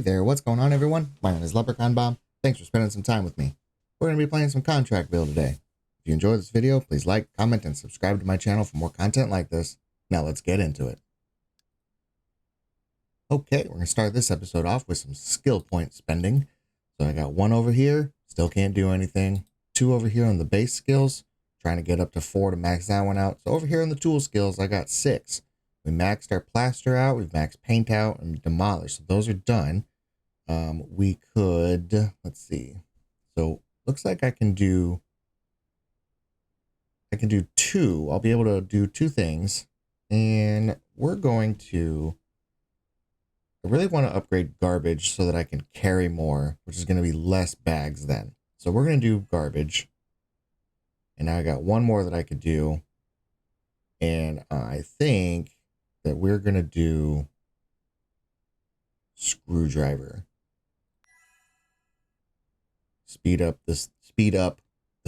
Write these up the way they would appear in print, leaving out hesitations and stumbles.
there, what's going on everyone? My name is Leprechaun Bomb. Thanks for spending some time with me. We're going to be playing some ContractVille today. If you enjoyed this video, please like, comment, and subscribe to my channel for more content like this. Now let's get into it. Okay, we're going to start this episode off with some skill point spending. So I got 1 over here, still can't do anything. 2 over here on the base skills, trying to get up to 4 to max that one out. So over here on the tool skills, I got 6. We maxed our plaster out, we've maxed paint out, and demolish. So those are done. We could, let's see. So looks like I can do 2. I'll be able to do 2 things. And we're going to, I really want to upgrade garbage so that I can carry more, which is going to be less bags then. So we're going to do garbage. And now I got 1 more that I could do. And I think that we're going to do screwdriver. Speed up the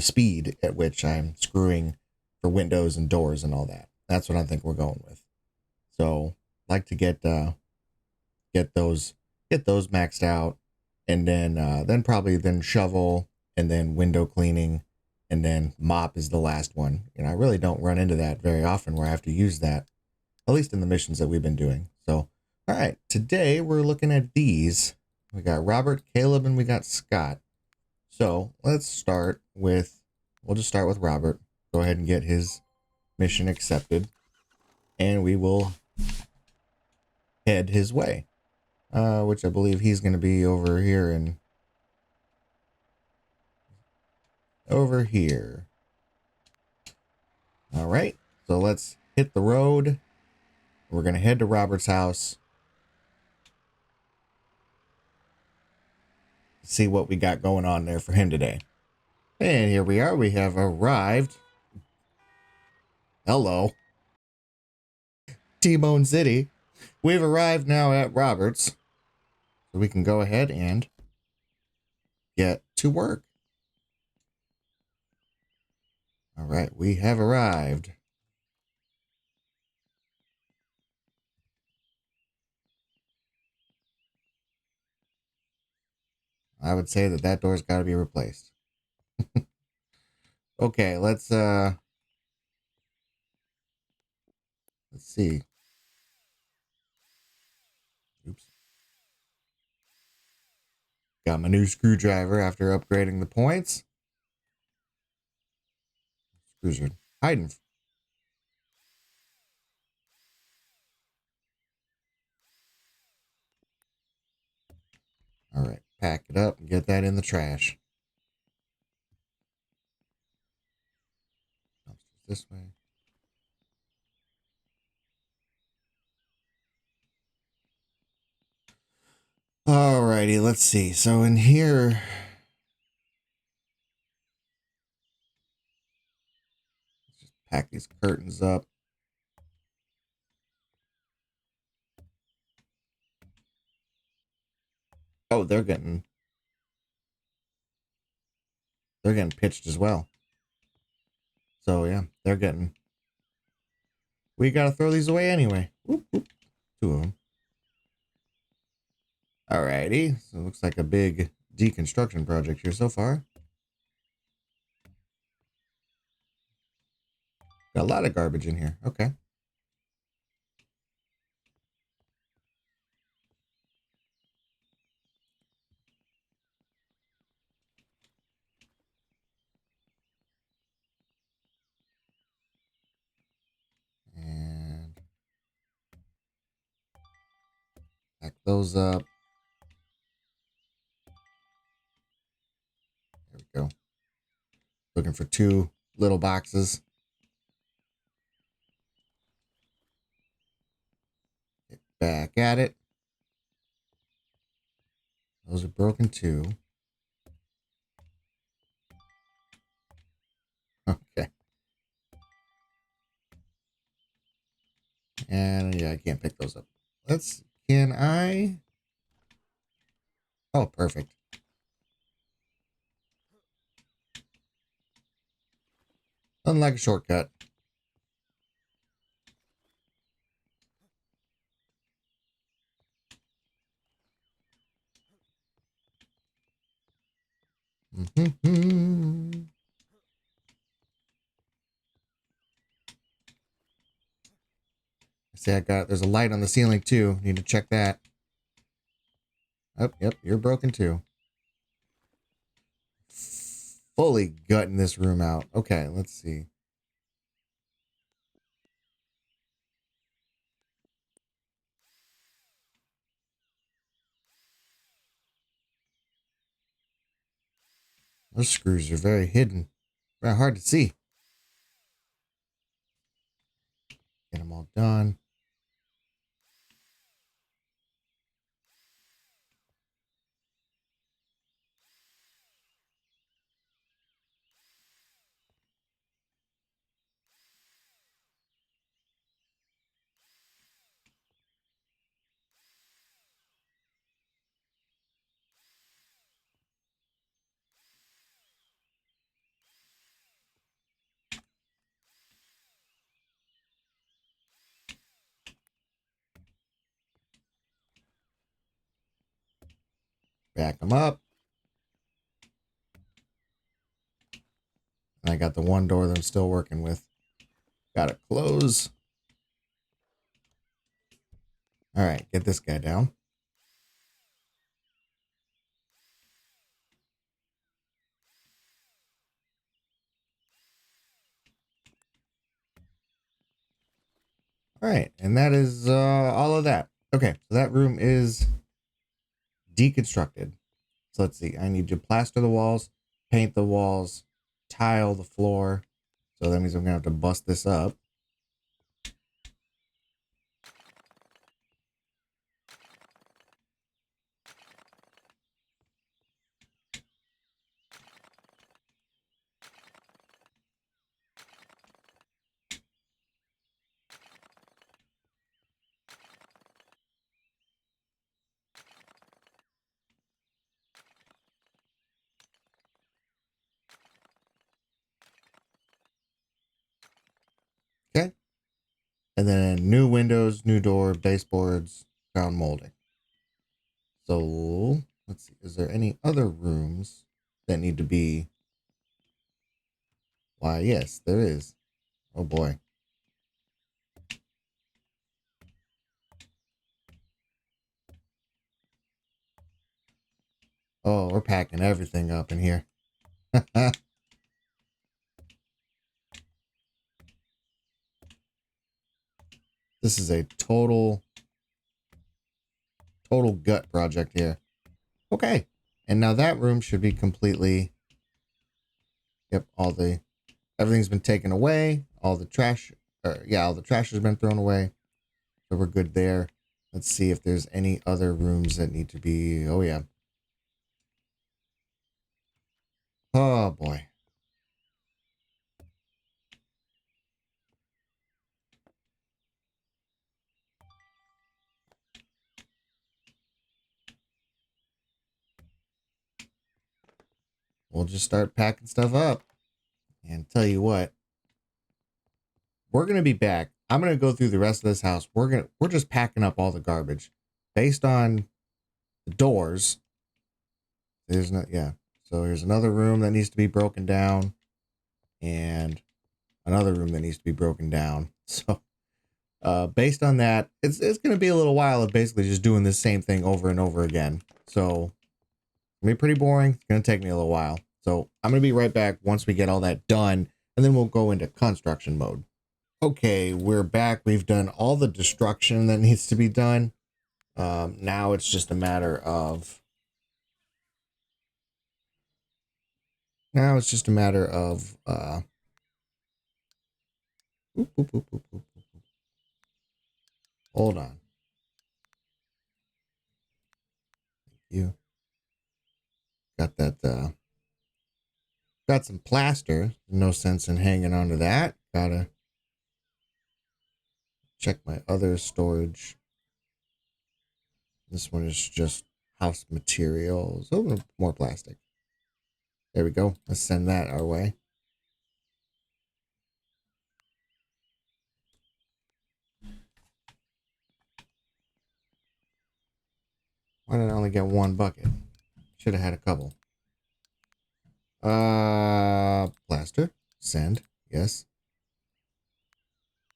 speed at which I'm screwing for windows and doors and all that. That's what I think we're going with. So like to get those maxed out, and then probably shovel, and then window cleaning, and then mop is the last one. You know, I really don't run into that very often where I have to use that, at least in the missions that we've been doing. So, all right, today we're looking at these. We got Robert, Caleb, and we got Scott. So let's start with, we'll just start with Robert. Go ahead and get his mission accepted, and we will head his way, which I believe he's going to be over here and over here. All right, so let's hit the road. We're going to head to Robert's house. See what we got going on there for him today. And here we are. We have arrived. Hello. T-Bone City. We've arrived now at Robert's. So we can go ahead and get to work. All right, we have arrived. I would say that door's got to be replaced. Okay, let's see. Oops. Got my new screwdriver after upgrading the points. Screws are hiding. All right, pack it up and get that in the trash. This way. Alrighty, let's see. So in here, just pack these curtains up. Oh, they're getting pitched as well. So yeah, we gotta throw these away anyway. Whoop, whoop. 2 of them. Alrighty, so it looks like a big deconstruction project here so far. Got a lot of garbage in here. Okay. And pack those up. There we go. Looking for 2 little boxes. Get back at it. Those are broken too. Okay. And yeah, I can't pick those up. Can I? Oh, perfect. Unlike a shortcut. See, there's a light on the ceiling too. Need to check that. Oh, yep, you're broken too. Fully gutting this room out. Okay, let's see. Those screws are very hidden. Very hard to see. Get them all done. Back them up. And I got the one door that I'm still working with. Got to close. All right, get this guy down. All right, and that is all of that. Okay, so that room is deconstructed. So let's see. I need to plaster the walls, paint the walls, tile the floor. So that means I'm going to have to bust this up. Okay. And then new windows, new door, baseboards, ground molding. So let's see. Is there any other rooms that need to be? Why, yes, there is. Oh boy. Oh, we're packing everything up in here. This is a total gut project here. Okay. And now that room should be completely, yep, everything's been taken away. All the trash, all the trash has been thrown away. So we're good there. Let's see if there's any other rooms that need to be, oh yeah. Oh boy. We'll just start packing stuff up. And tell you what, we're gonna be back. I'm gonna go through the rest of this house. We're just packing up all the garbage. Based on the doors. There's not, yeah. So here's another room that needs to be broken down. And another room that needs to be broken down. So based on that, it's gonna be a little while of basically just doing the same thing over and over again. So it's gonna be pretty boring. It's gonna take me a little while. So I'm gonna be right back once we get all that done, and then we'll go into construction mode. Okay, we're back. We've done all the destruction that needs to be done. Now it's just a matter of oop, oop, oop, oop, oop, oop. Hold on. You got that got some plaster. No sense in hanging on to that. Gotta check my other storage. This one is just house materials. Oh, more plastic. There we go. Let's send that our way. Why did I only get one bucket? Should have had a couple. Plaster. Send. Yes.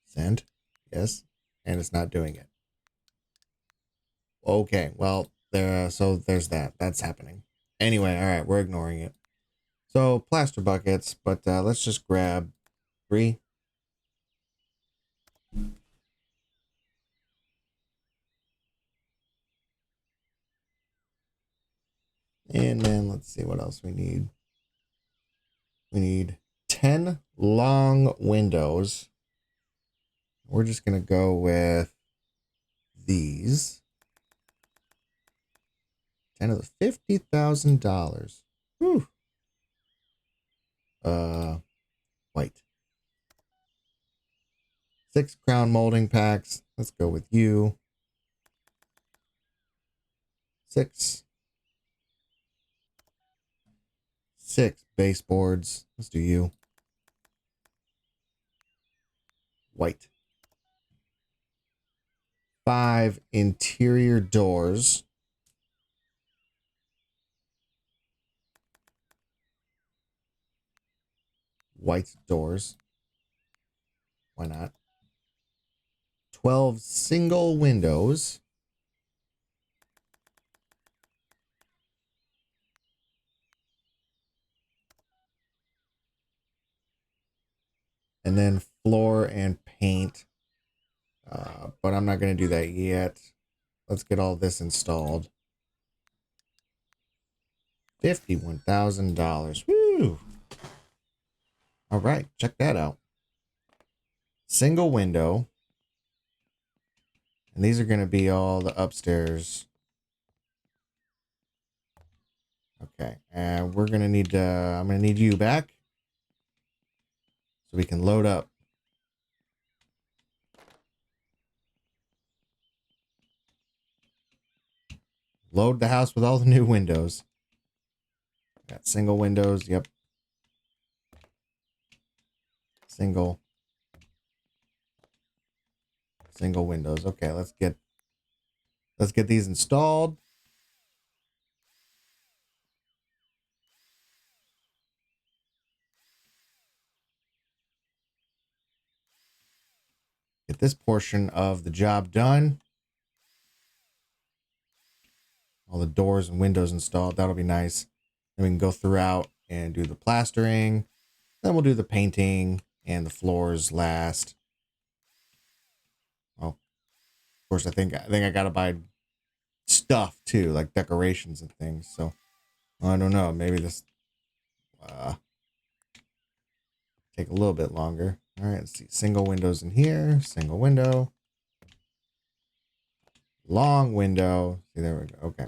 Send. Yes. and it's not doing it. Okay, well, so there's that. That's happening. Anyway, all right, we're ignoring it. So plaster buckets, but let's just grab 3. And then let's see what else we need. We need 10 long windows. We're just going to go with these. 10 of the $50,000. Whew. White. 6 crown molding packs. Let's go with you. 6. 6 baseboards. Let's do you. White. 5 interior doors. White doors. Why not? 12 single windows. And then floor and paint. But I'm not going to do that yet. Let's get all this installed. $51,000. Woo! All right, check that out. Single window. And these are going to be all the upstairs. Okay, and we're going to need, I'm going to need you back. So we can load up. Load the house with all the new windows. Got single windows, yep. Single windows. Okay, let's get these installed. Get this portion of the job done. All the doors and windows installed. That'll be nice. Then we can go throughout and do the plastering. Then we'll do the painting and the floors last. Well, of course, I think I gotta buy stuff too, like decorations and things. So I don't know. Maybe this take a little bit longer. All right, let's see. Single windows in here. Single window. Long window. See, there we go. Okay.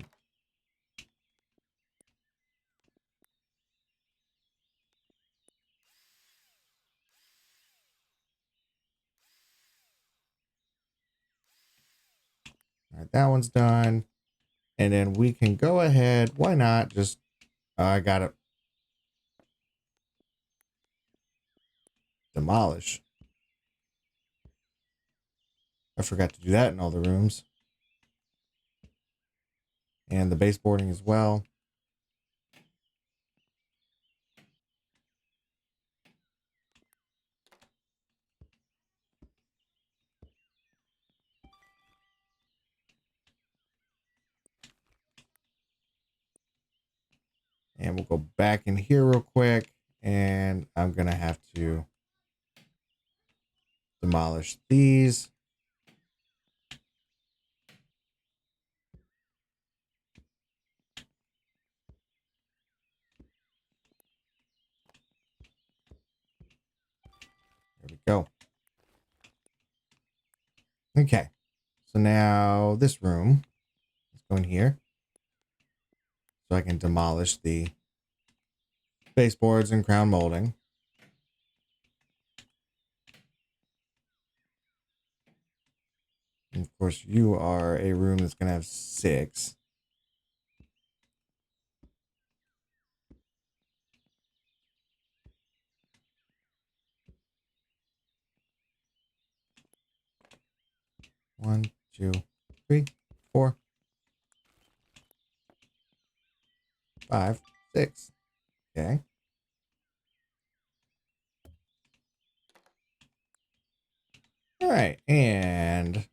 All right, that one's done. And then we can go ahead. Why not? Just, I got it. Demolish. I forgot to do that in all the rooms. And the baseboarding as well. And we'll go back in here real quick. And I'm going to have to demolish these. There we go. Okay. So now this room, let's go in here. So I can demolish the baseboards and crown molding. And of course, you are a room that's going to have 6. One, 2, 3, 4, 5, 6. Okay. All right, and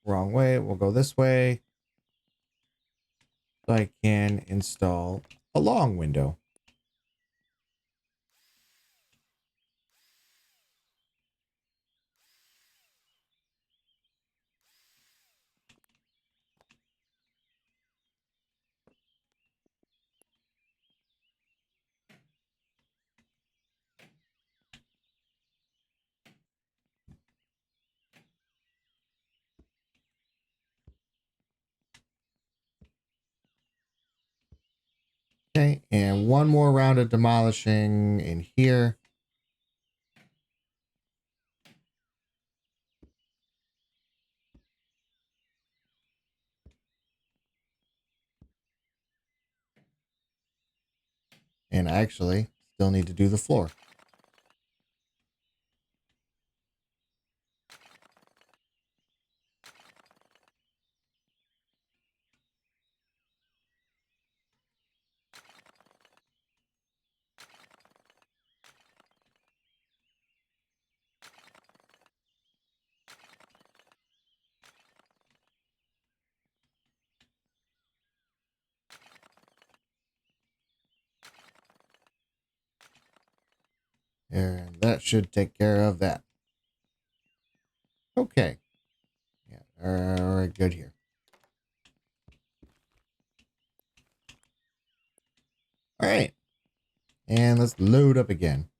wrong way. We'll go this way. So I can install a long window. Okay, and one more round of demolishing in here. And I actually still need to do the floor. And that should take care of that. Okay. Yeah, all right, good here. All right. And let's load up again.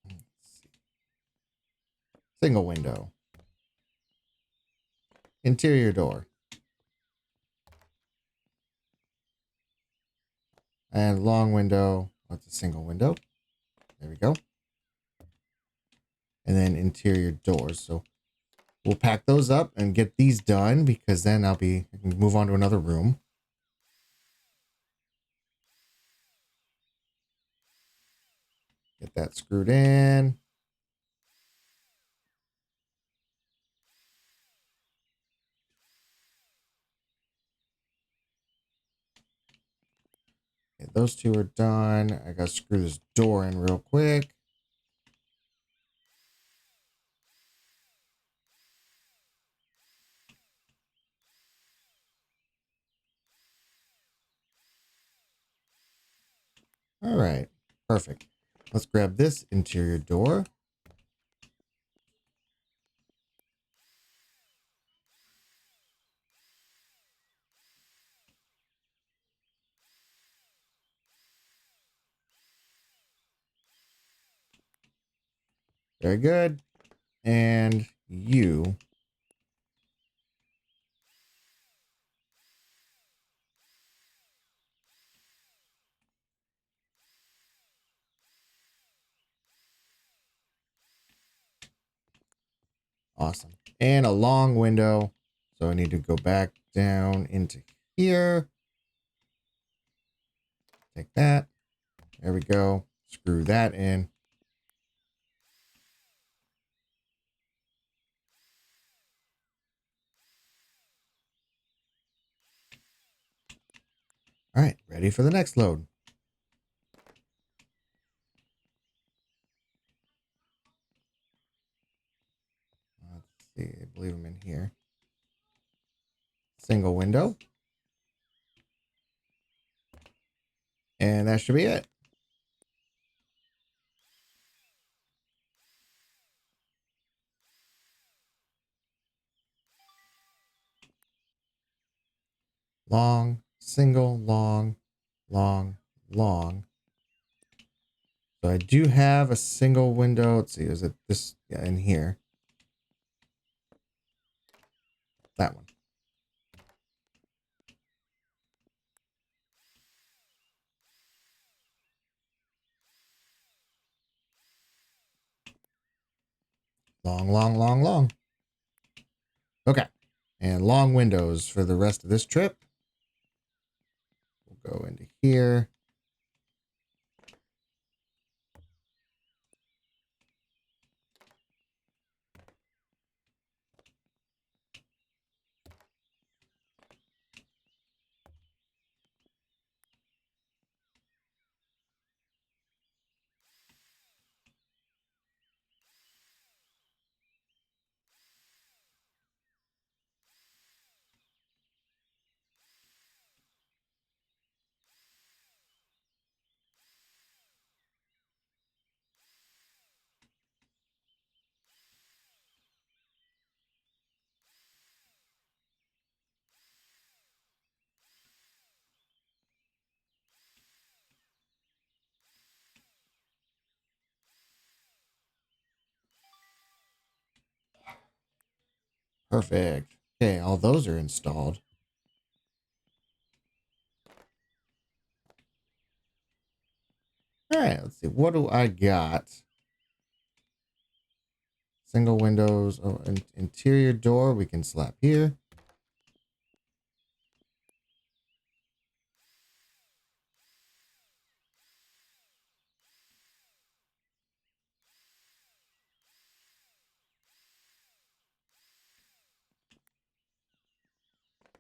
Let's see. Single window. Interior door. And long window. That's a single window. There we go. And then interior doors. So we'll pack those up and get these done because then I can move on to another room. Get that screwed in. Okay, those two are done. I gotta screw this door in real quick. All right, perfect. Let's grab this interior door. Very good. And you. Awesome. And a long window. So I need to go back down into here. Take that. There we go. Screw that in. All right, ready for the next load. Let's see. I believe I'm in here. Single window. And that should be it. Long, single, long, long, long. So I do have a single window. Let's see. Is it this? Yeah, in here. That one. Long, long, long, long. Okay. And long windows for the rest of this trip. We'll go into here. Perfect. Okay, all those are installed. All right, let's see. What do I got? Single windows. Oh, interior door we can slap here.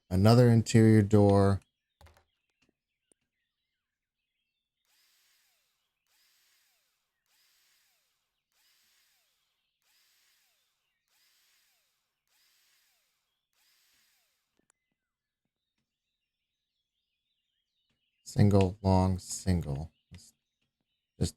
Another interior door. Single, long, single. Just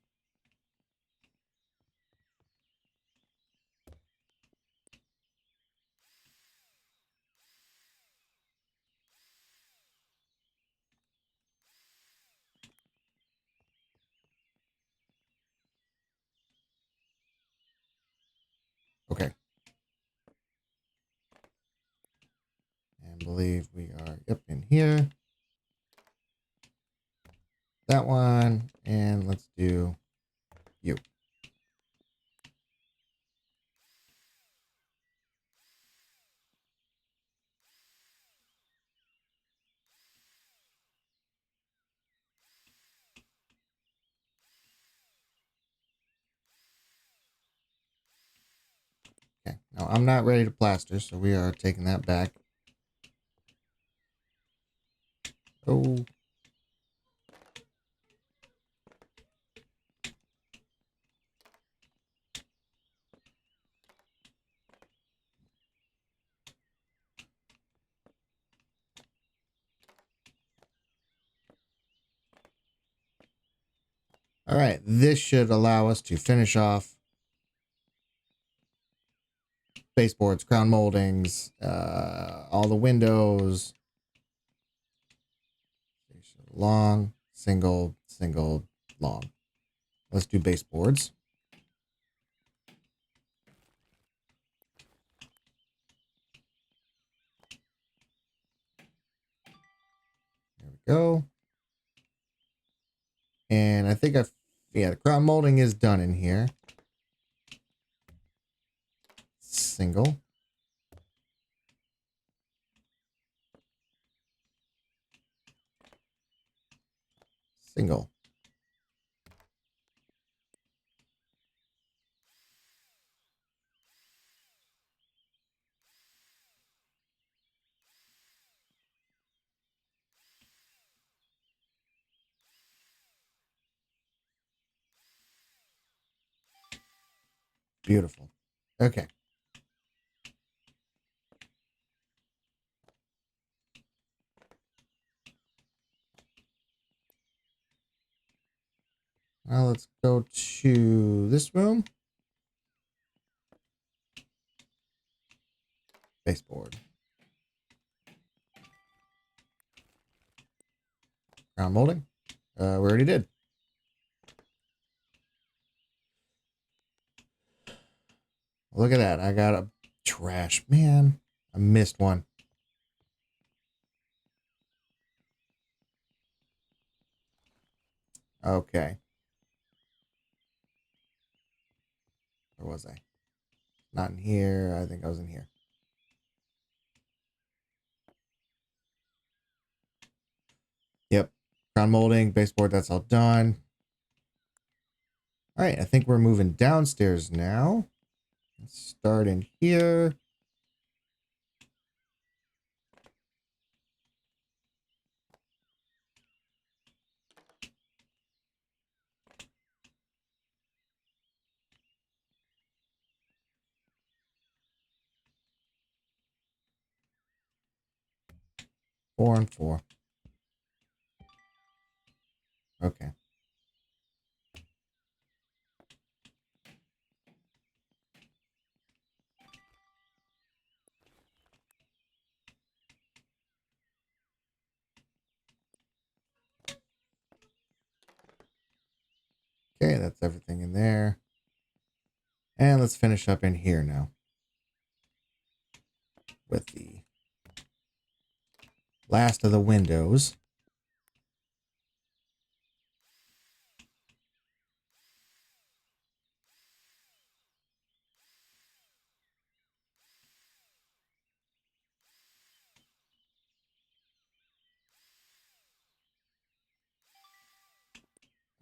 okay. And believe we are in here. That one. And let's do you. Okay. Now I'm not ready to plaster, so we are taking that back. Oh. All right. This should allow us to finish off baseboards, crown moldings, all the windows. Long, single, single, long. Let's do baseboards. There we go. And I think the crown molding is done in here. Single. Single. Beautiful. Okay. Now let's go to this room. Baseboard. Crown molding. We already did. Look at that. I got a trash. Man, I missed one. Okay. Where was I? Not in here. I think I was in here. Yep. Crown molding, baseboard, that's all done. All right. I think we're moving downstairs now. Let's start in here. Four and four. Okay. Okay, that's everything in there. And let's finish up in here now. with the last of the windows.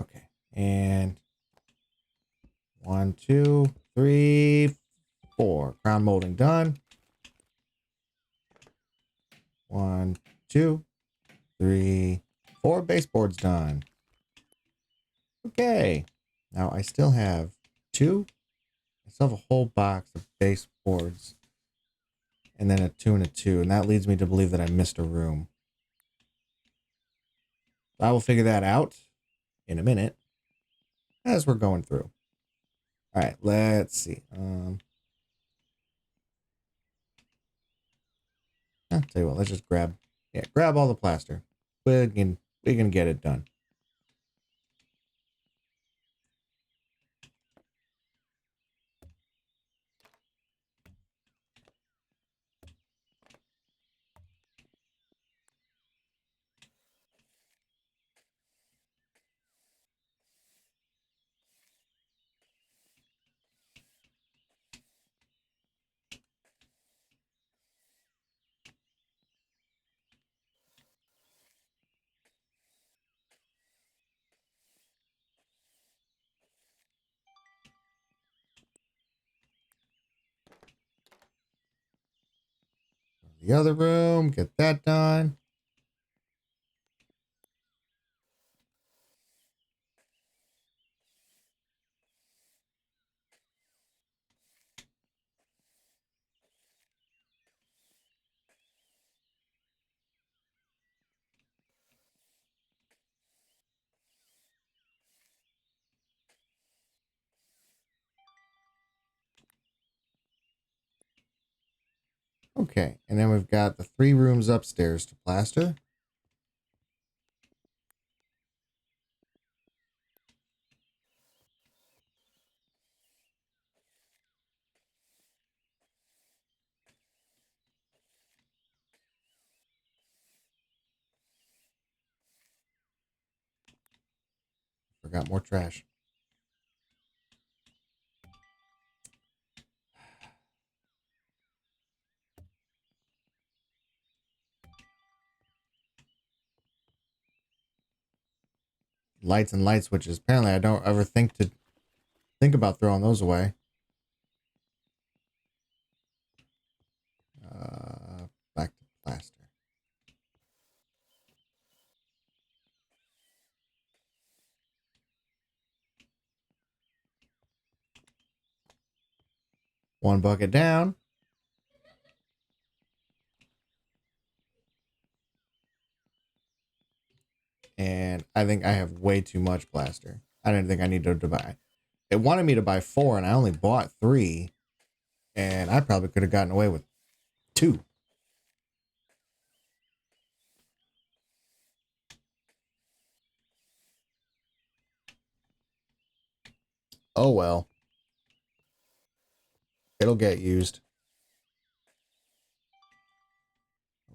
Okay. And 1, 2, 3, 4. Crown molding done. 1, 2, 3, 4. Baseboards done. Okay. Now I still have 2. I still have a whole box of baseboards. And then a 2 and a 2. And that leads me to believe that I missed a room. I will figure that out in a minute as we're going through. All right, let's see. I'll tell you what, let's just grab all the plaster. We can get it done. The other room, get that done. Okay, and then we've got the 3 rooms upstairs to plaster. Forgot more trash. Lights and light switches. Apparently I don't ever think about throwing those away. Back to plaster. One bucket down. And I think I have way too much plaster. I didn't think I needed to buy. It wanted me to buy 4 and I only bought 3. And I probably could have gotten away with 2. Oh well. It'll get used.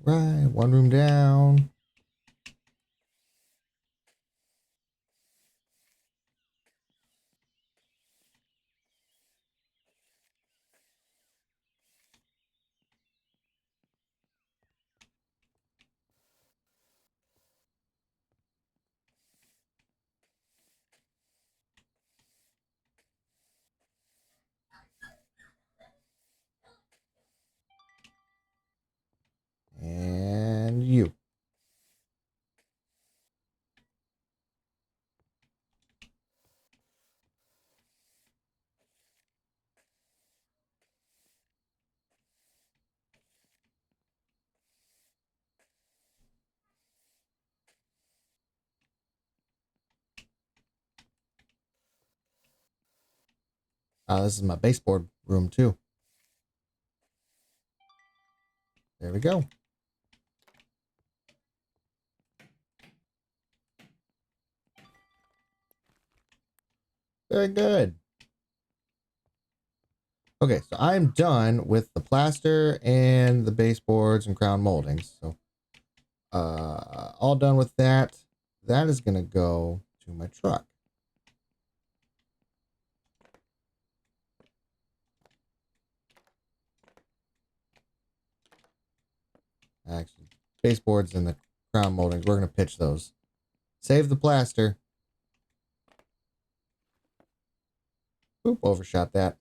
Right, 1 room down. And you. This is my baseboard room too. There we go. Very good. Okay, so I'm done with the plaster and the baseboards and crown moldings. So all done with that. That is going to go to my truck. Actually, baseboards and the crown moldings, we're going to pitch those. Save the plaster. Oop, overshot that.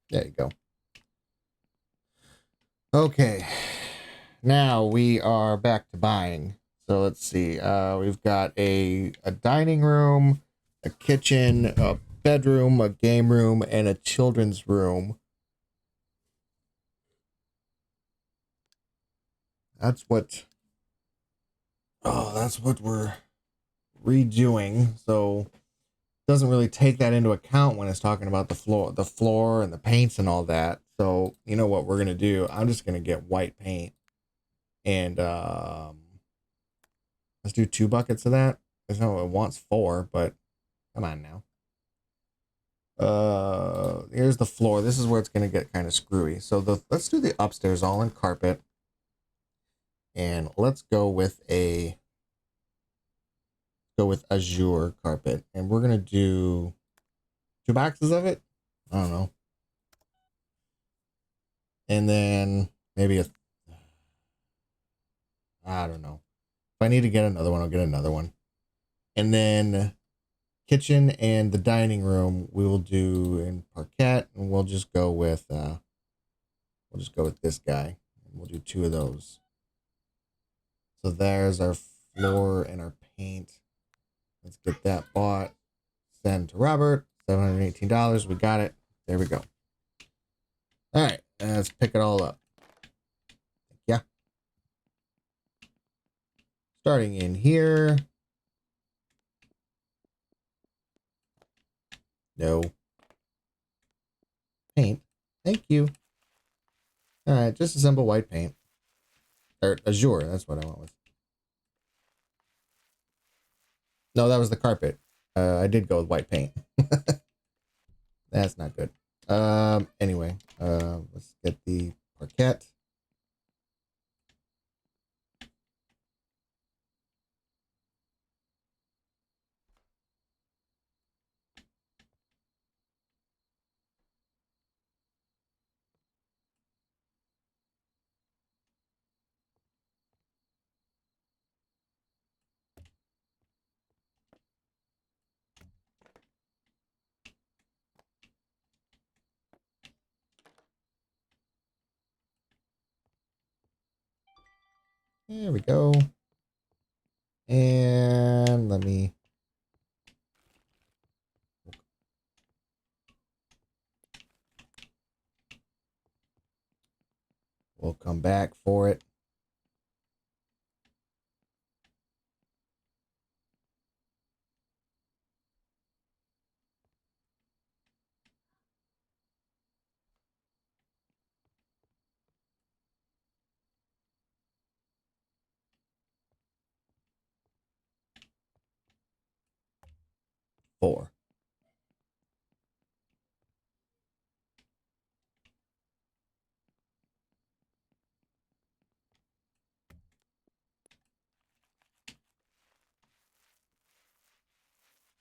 There you go. Okay. Now we are back to buying. So let's see. We've got a dining room, a kitchen, a bedroom, a game room, and a children's room. That's what we're redoing. So it doesn't really take that into account when it's talking about the floor and the paints and all that. So you know what we're gonna do? I'm just gonna get white paint and let's do 2 buckets of that. There's no, it wants 4, but come on now. Here's the floor. This is where it's gonna get kind of screwy. So let's do the upstairs all in carpet, and let's go with azure carpet, and we're gonna do 2 boxes of it. I don't know, and then maybe I don't know. If I need to get another one, I'll get another one, and then kitchen and the dining room we will do in parquet, and we'll just go with this guy, and we'll do 2 of those. So there's our floor and our paint. Let's get that bought. Send to Robert. $718. We got it. There we go. All right. Let's pick it all up. Yeah. Starting in here. No. Paint. Thank you. All right. Just a simple white paint. Or azure. That's what I went with. No, that was the carpet. I did go with white paint. That's not good. Anyway, let's get the parquet. There we go. And we'll come back for it. Four.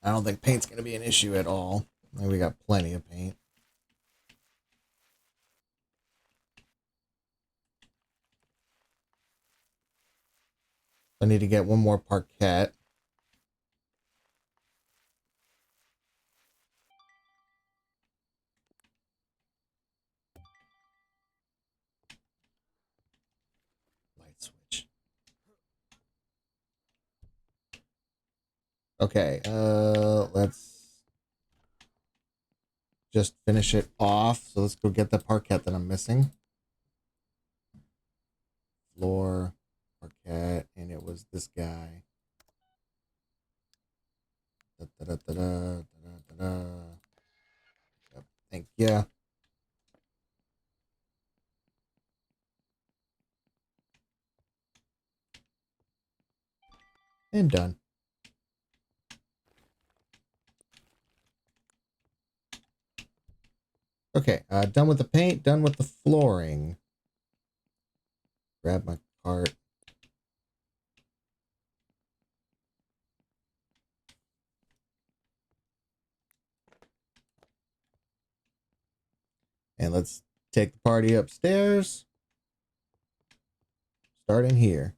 I don't think paint's going to be an issue at all. We got plenty of paint. I need to get one more parquet. Light switch. Okay, let's just finish it off. So let's go get the parquet that I'm missing. Floor, parquet, and it was this guy. Da, da, da, da, da, da, da, da. Yep, thank you. And done. Okay, done with the paint, done with the flooring. Grab my cart. And let's take the party upstairs. Starting here.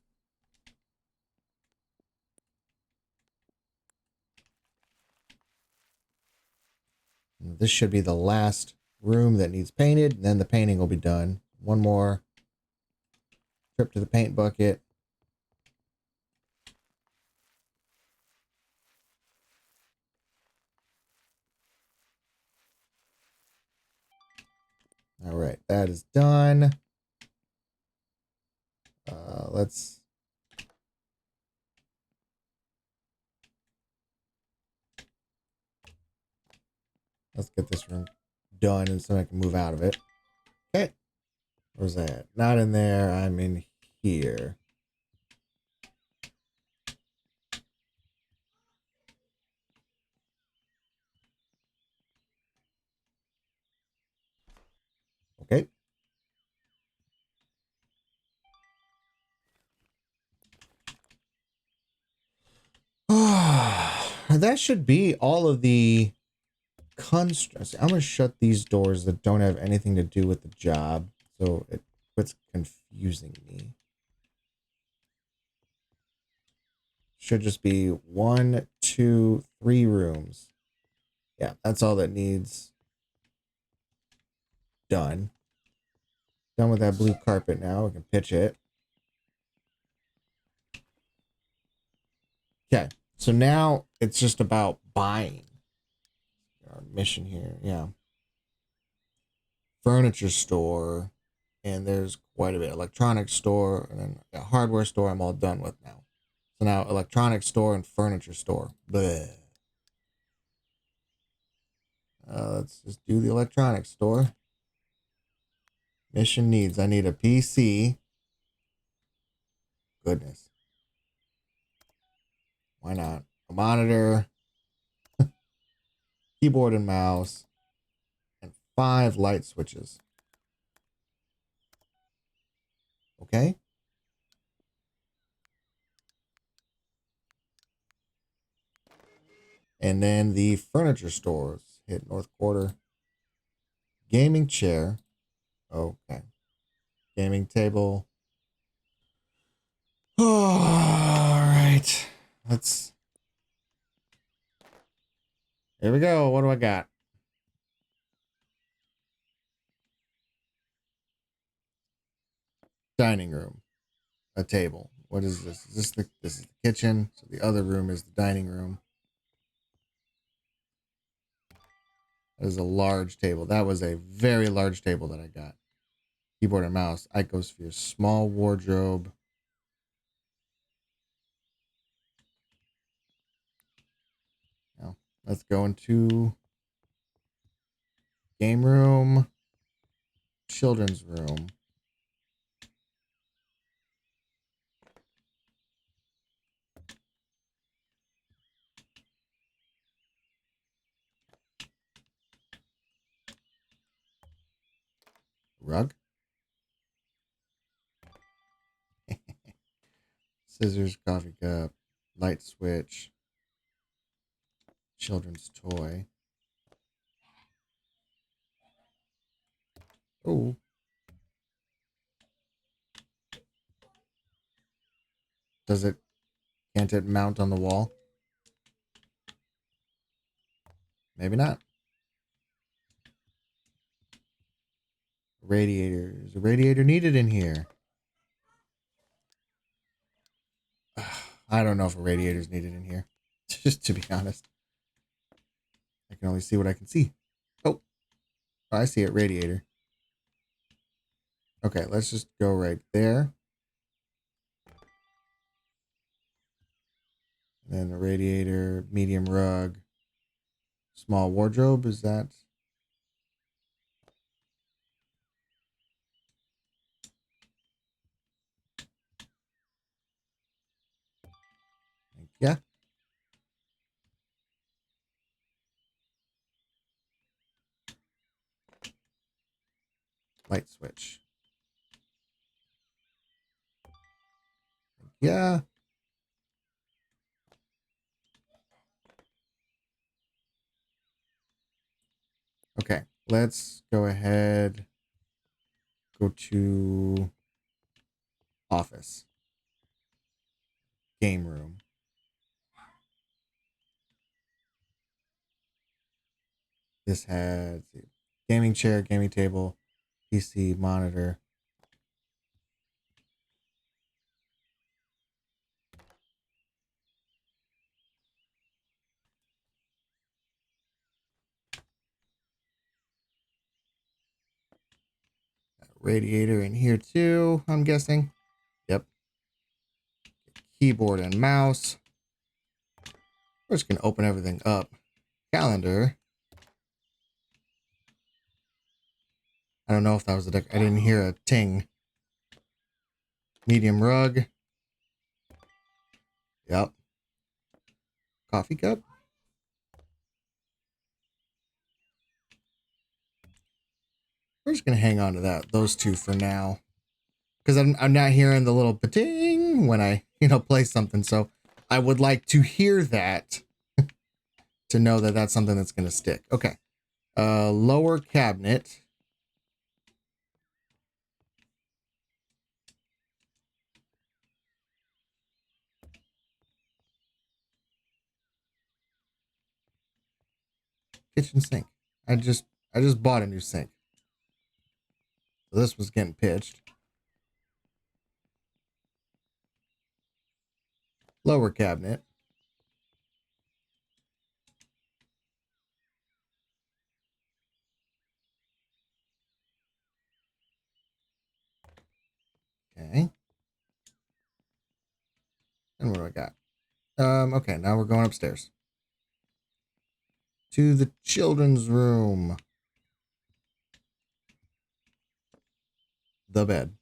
This should be the last room that needs painted, and then the painting will be done. One more trip to the paint bucket. All right, that is done. Let's get this room done and so I can move out of it. Okay. Where's that? Not in there. I'm in here. Okay. That should be all of the constructs. I'm going to shut these doors that don't have anything to do with the job, so it quits confusing me. Should just be 1, 2, 3 rooms. Yeah, that's all that needs done. Done with that blue carpet now. We can pitch it. Okay, so now it's just about buying. Our mission here, yeah. Furniture store, and there's quite a bit. Electronics store, and then a hardware store I'm all done with now. So now electronics store and furniture store. Bleh. Let's just do the electronics store. Mission needs. I need a PC. Goodness. Why not? A monitor, keyboard and mouse, and 5 light switches. Okay. And then the furniture stores. Hit North Quarter. Gaming chair. Okay. Gaming table. Oh, all right. Let's. Here we go. What do I got? Dining room. A table. What is this? This is the kitchen. So the other room is the dining room. That is a large table. That was a very large table that I got. Keyboard and mouse. Icosphere. Small wardrobe. Now, let's go into game room. Children's room. Rug. Scissors. Coffee cup. Light switch. Children's toy. Oh. Does it, can't it mount on the wall? Maybe not. Radiator. Is a radiator needed in here? I don't know if a radiator is needed in here. Just to be honest. I can only see what I can see. Oh, I see it. Radiator. Okay, let's just go right there. And then the radiator, medium rug, small wardrobe. Is that? Yeah. Light switch. Yeah. Okay, let's go ahead. Go to office. Game room. This has gaming chair, gaming table, PC, monitor. Radiator in here too, I'm guessing. Yep. Keyboard and mouse. We're just going to open everything up. Calendar. I don't know if that was a deck. I didn't hear a ting. Medium rug. Yep. Coffee cup. We're just going to hang on to those two for now. Because I'm not hearing the little pa-ting when I, play something. So I would like to hear that to know that that's something that's going to stick. Okay. Lower cabinet. Kitchen sink. I just bought a new sink. So this was getting pitched. Lower cabinet. Okay. And what do I got? Okay, now we're going upstairs. To the children's room. The bed.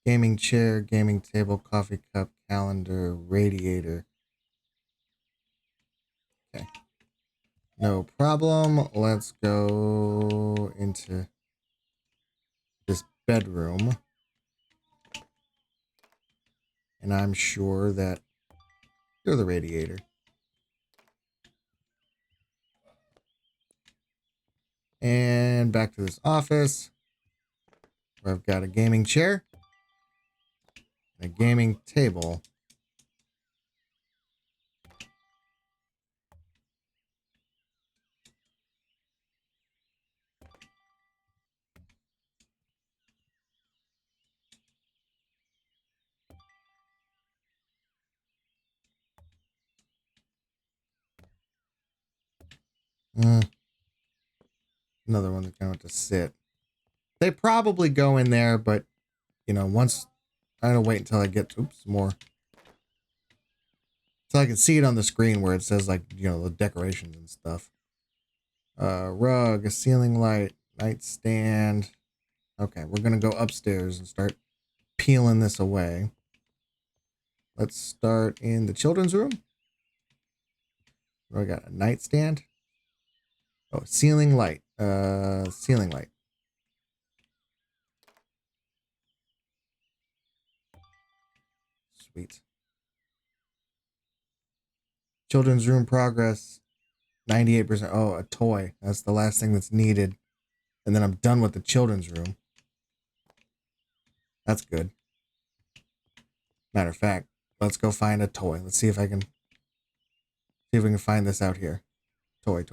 Gaming chair, gaming table, coffee cup, calendar, radiator. Okay. No problem. Let's go into this bedroom. And I'm sure that you're the radiator. And back to this office where I've got a gaming chair and a gaming table. Another one that's going to sit. They probably go in there, but once I don't wait until I get more. So I can see it on the screen where it says like, the decorations and stuff. Rug, a ceiling light, nightstand. Okay, we're going to go upstairs and start peeling this away. Let's start in the children's room. We got a nightstand. Oh, ceiling light. Ceiling light. Sweet. Children's room progress. 98%. Oh, a toy. That's the last thing that's needed. And then I'm done with the children's room. That's good. Matter of fact, let's go find a toy. Let's see if I can find this out here. Toy.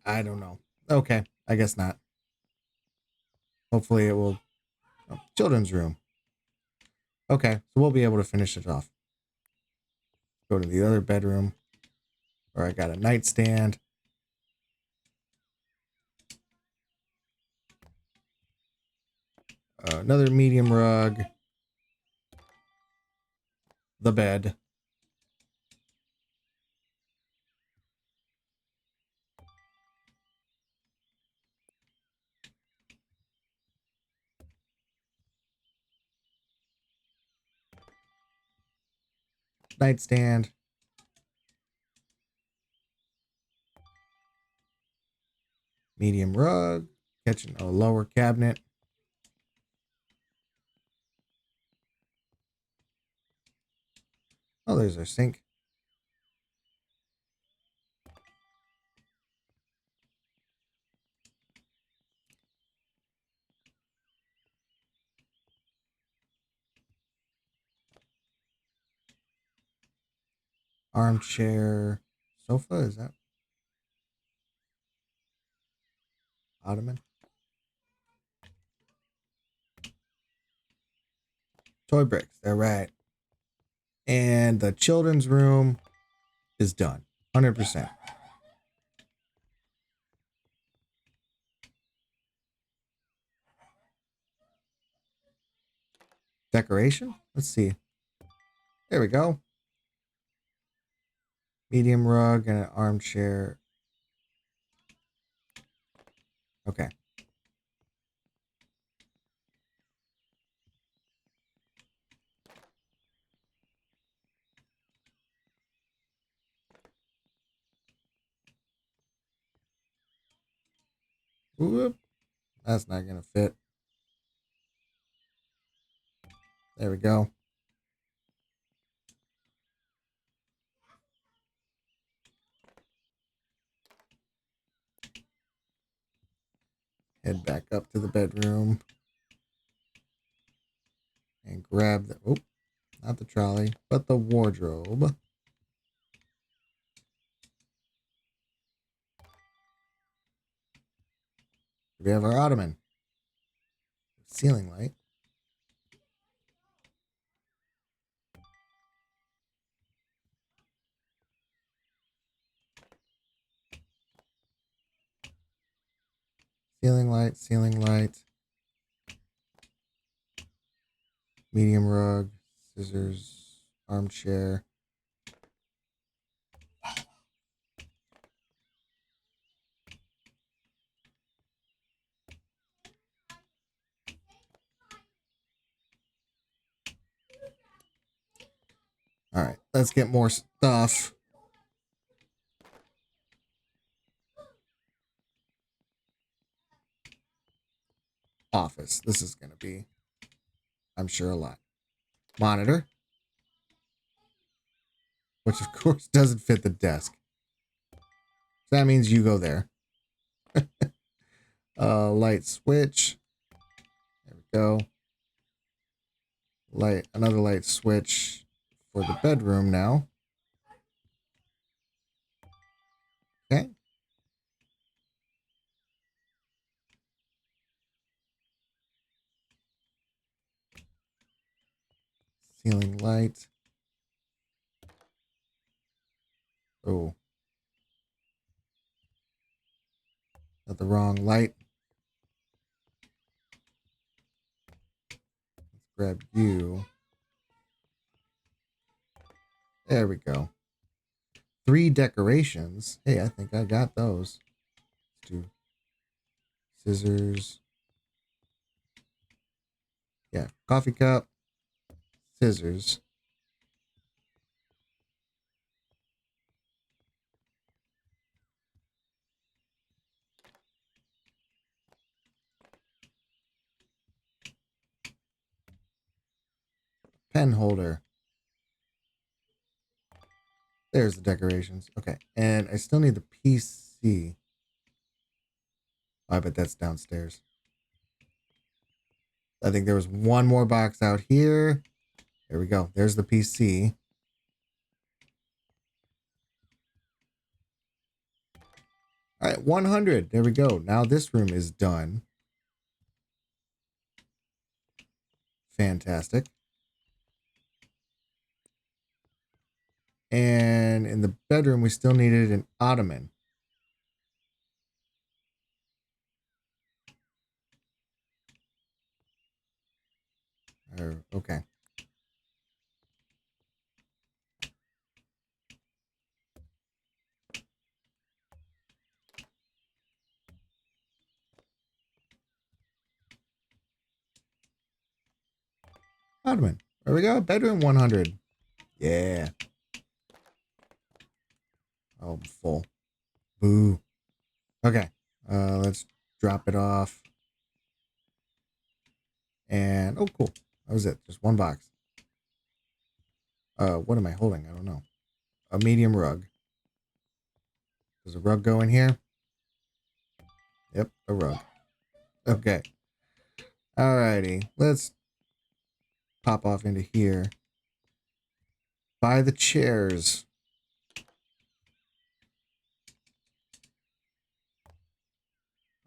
I don't know. Okay, I guess not. Hopefully it will. Oh, children's room. Okay, so we'll be able to finish it off. Go to the other bedroom where I got a nightstand. Another medium rug. The bed. nightstand. Medium rug. Kitchen, a lower cabinet. Oh, there's our sink. Armchair. Sofa, is that ottoman? Toy bricks, they're right. And the children's room is done. 100%. Decoration? Let's see. There we go. Medium rug and an armchair. Okay. Whoop. That's not going to fit. There we go. Head back up to the bedroom. And grab the... Oh, not the trolley, but the wardrobe. We have our ottoman. Ceiling light. Ceiling light, ceiling light. Medium rug, scissors, armchair. All right, let's get more stuff. Office. This is going to be, I'm sure, a lot. Monitor. Which, of course, doesn't fit the desk. So that means you go there. Light switch. There we go. Another light switch for the bedroom now. Okay. Ceiling light. Oh. Got the wrong light. Let's grab you. There we go. 3 decorations. Hey, I think I got those. Let's do scissors. Yeah, coffee cup, scissors. Pen holder. There's the decorations. Okay, and I still need the PC. Oh, I bet that's downstairs. I think there was one more box out here. There we go. There's the PC. All right, 100. There we go. Now this room is done. Fantastic. And in the bedroom, we still needed an ottoman. Okay. Ottoman. There we go. Bedroom 100. Yeah. Oh, I'm full. Boo. Okay. Let's drop it off. And oh, cool. That was it. Just one box. What am I holding? I don't know. A medium rug. Does a rug go in here? Yep, a rug. Okay. Alrighty. Let's pop off into here. Buy the chairs.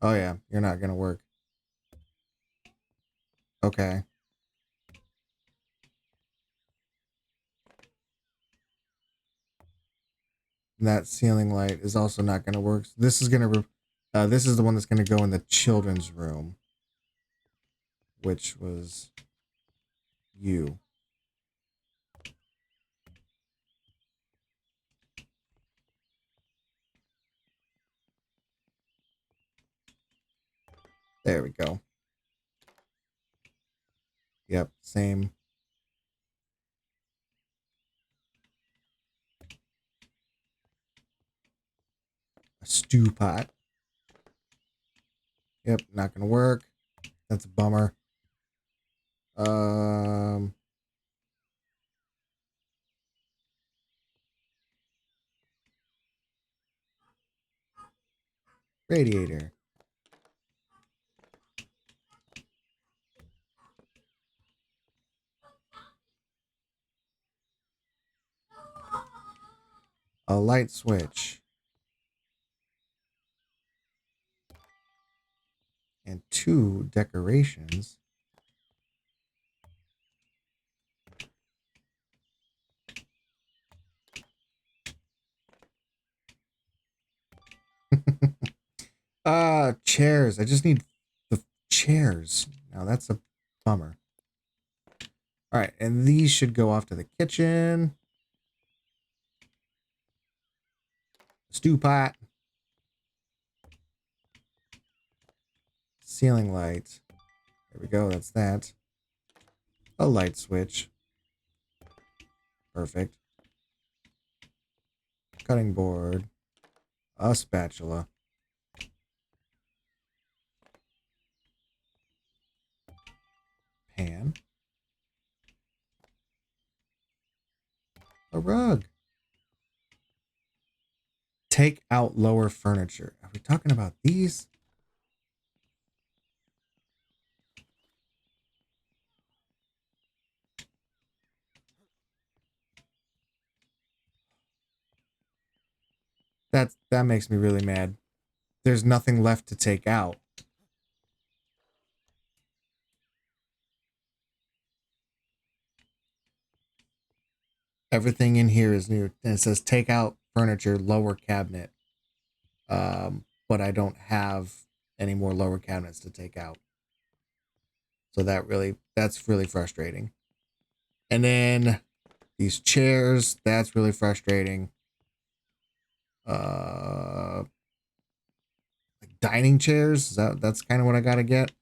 Oh yeah, you're not gonna work. Okay. And that ceiling light is also not gonna work. So this is gonna this is the one that's gonna go in the children's room, which was you. There we go. Yep, same. A stew pot. Yep, not gonna work. That's a bummer. Um, Radiator. A light switch. And 2 decorations. Chairs. I just need the chairs. Now that's a bummer. All right, and these should go off to the kitchen. Stew pot. Ceiling light. There we go, that's that. A light switch. Perfect. Cutting board. A spatula. Pan. A rug. Take out lower furniture. Are we talking about these? That makes me really mad. There's nothing left to take out. Everything in here is new. And it says take out furniture, lower cabinet. But I don't have any more lower cabinets to take out. So that's really frustrating. And then these chairs, that's really frustrating. Like dining chairs, that's kind of what I gotta get.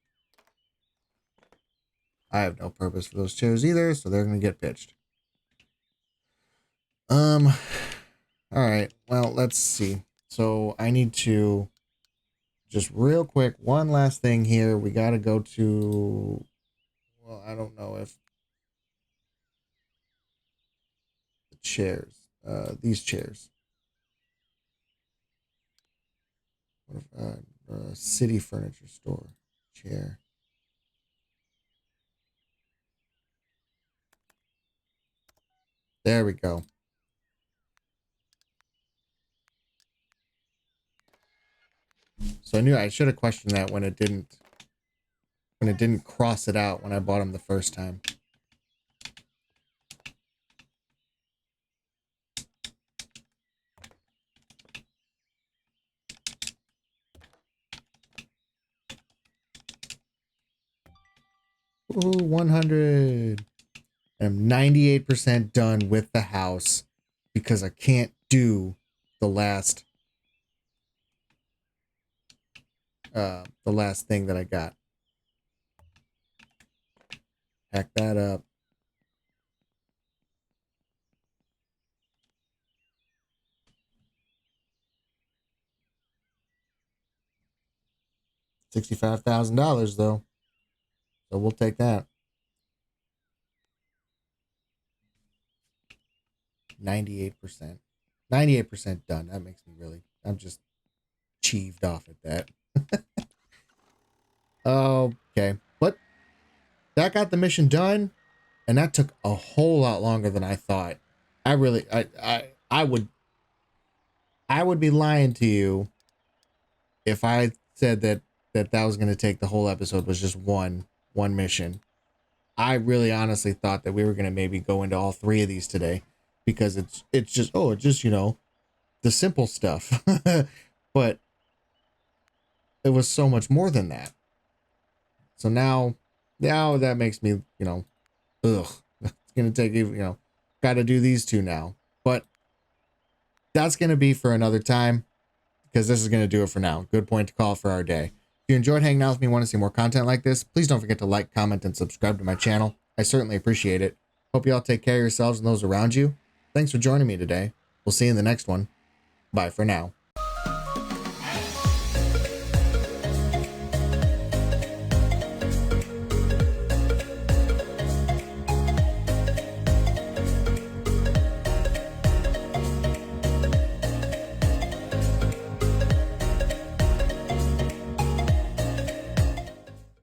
I have no purpose for those chairs either, so they're gonna get pitched. All right, well, let's see. So I need to just real quick, one last thing here. We gotta go to, well, I don't know if the chairs, these chairs. What if, city furniture store chair. There we go. So I knew I should have questioned that when it didn't cross it out when I bought them the first time. Ooh, 100. I'm 98% done with the house because I can't do the last thing that I got. Pack that up. $65,000 though. So we'll take that. 98%. 98% done. That makes me really, I'm just cheeved off at that. Okay. But that got the mission done, and that took a whole lot longer than I thought. I would be lying to you if I said that was going to take the whole episode was just one mission. I really honestly thought that we were going to maybe go into all three of these today, because it's just the simple stuff. But it was so much more than that. So now that makes me, ugh, it's going to take, got to do these two now. But that's going to be for another time, because this is going to do it for now. Good point to call for our day. If you enjoyed hanging out with me and want to see more content like this, please don't forget to like, comment, and subscribe to my channel. I certainly appreciate it. Hope you all take care of yourselves and those around you. Thanks for joining me today. We'll see you in the next one. Bye for now.